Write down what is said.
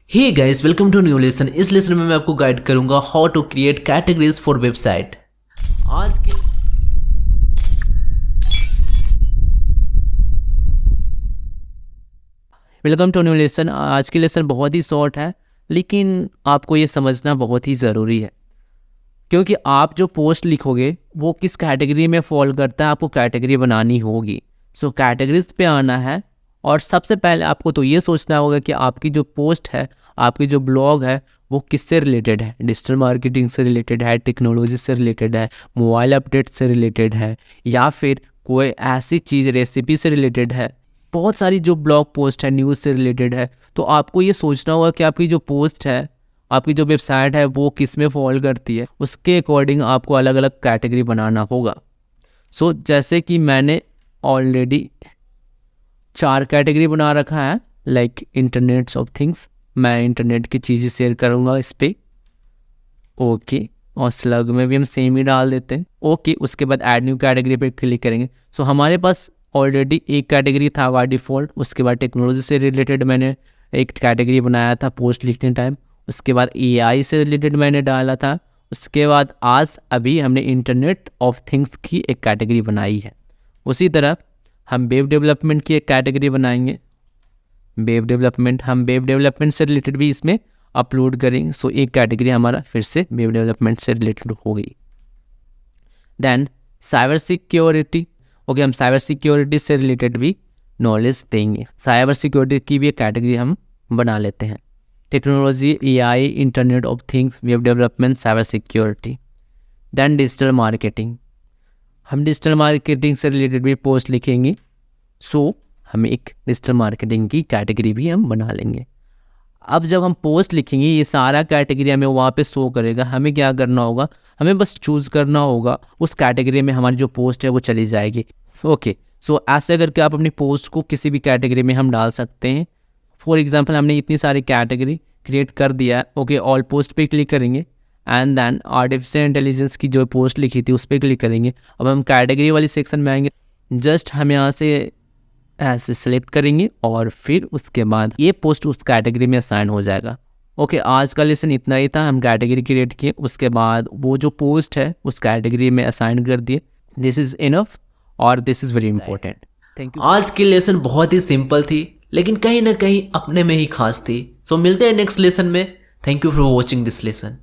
Hey guys, welcome to new lesson. इस lesson में मैं आपको गाइड करूंगा how to create categories for website. आज के वेलकम टू न्यू लेसन। आज की लेसन बहुत ही शॉर्ट है, लेकिन आपको ये समझना बहुत ही ज़रूरी है, क्योंकि आप जो पोस्ट लिखोगे वो किस कैटेगरी में फॉल करता है, आपको कैटेगरी बनानी होगी। सो कैटेगरीज पे आना है, और सबसे पहले आपको तो ये सोचना होगा कि आपकी जो पोस्ट है, आपकी जो ब्लॉग है, वो किससे रिलेटेड है। डिजिटल मार्केटिंग से रिलेटेड है, टेक्नोलॉजी से रिलेटेड है, मोबाइल अपडेट से रिलेटेड है, या फिर कोई ऐसी चीज़ रेसिपी से रिलेटेड है। बहुत सारी जो ब्लॉग पोस्ट है न्यूज़ से रिलेटेड है। तो आपको ये सोचना होगा कि आपकी जो पोस्ट है, आपकी जो वेबसाइट है, वो किस में फॉल करती है। उसके अकॉर्डिंग आपको अलग अलग कैटेगरी बनाना होगा। सो जैसे कि मैंने ऑलरेडी 4 कैटेगरी बना रखा है, लाइक इंटरनेट्स ऑफ थिंग्स। मैं इंटरनेट की चीज़ें शेयर करूँगा इस पर। ओके, और स्लग में भी हम सेम ही डाल देते हैं। ओके, उसके बाद ऐड न्यू कैटेगरी पे क्लिक करेंगे। सो हमारे पास ऑलरेडी एक कैटेगरी था बाय डिफ़ॉल्ट। उसके बाद टेक्नोलॉजी से रिलेटेड मैंने एक कैटेगरी बनाया था पोस्ट लिखने टाइम। उसके बाद एआई से रिलेटेड मैंने डाला था। उसके बाद आज अभी हमने इंटरनेट ऑफ थिंग्स की एक कैटेगरी बनाई है। उसी तरह हम वेब डेवलपमेंट की एक कैटेगरी बनाएंगे। हम वेब डेवलपमेंट से रिलेटेड भी इसमें अपलोड करेंगे। सो एक कैटेगरी हमारा फिर से वेब डेवलपमेंट से रिलेटेड हो गई। Then cyber security. ओके, हम साइबर सिक्योरिटी से रिलेटेड भी नॉलेज देंगे। साइबर सिक्योरिटी की भी एक कैटेगरी हम बना लेते हैं। Technology, AI, internet of things, web development, cyber security. Then digital marketing. हम डिजिटल मार्केटिंग से रिलेटेड भी पोस्ट लिखेंगे। सो हम एक डिजिटल मार्केटिंग की कैटेगरी भी हम बना लेंगे। अब जब हम पोस्ट लिखेंगे, ये सारा कैटेगरी हमें वहाँ पे शो करेगा। हमें क्या करना होगा, हमें बस चूज़ करना होगा उस कैटेगरी में हमारी जो पोस्ट है वो चली जाएगी। ओके, सो ऐसे करके आप अपनी पोस्ट को किसी भी कैटेगरी में हम डाल सकते हैं। फॉर एग्जांपल, हमने इतनी सारी कैटेगरी क्रिएट कर दिया है। ओके, ऑल पोस्ट पे क्लिक करेंगे एंड देन आर्टिफिशियल इंटेलिजेंस की जो पोस्ट लिखी थी उस पर क्लिक करेंगे। अब हम कैटेगरी वाली सेक्शन में आएंगे। जस्ट हम यहाँ से ऐसे सेलेक्ट करेंगे और फिर उसके बाद ये पोस्ट उस कैटेगरी में असाइन हो जाएगा। ओके, आज का लेसन इतना ही था। हम कैटेगरी क्रिएट किए, उसके बाद वो जो पोस्ट है उस कैटेगरी में असाइन कर दिए। दिस इज़ इनफ और this is very important. Thank you. आज की लेसन बहुत ही सिंपल थी, लेकिन कहीं ना कहीं अपने में ही खास थी। सो मिलते हैं नेक्स्ट लेसन में। Thank you for watching this lesson.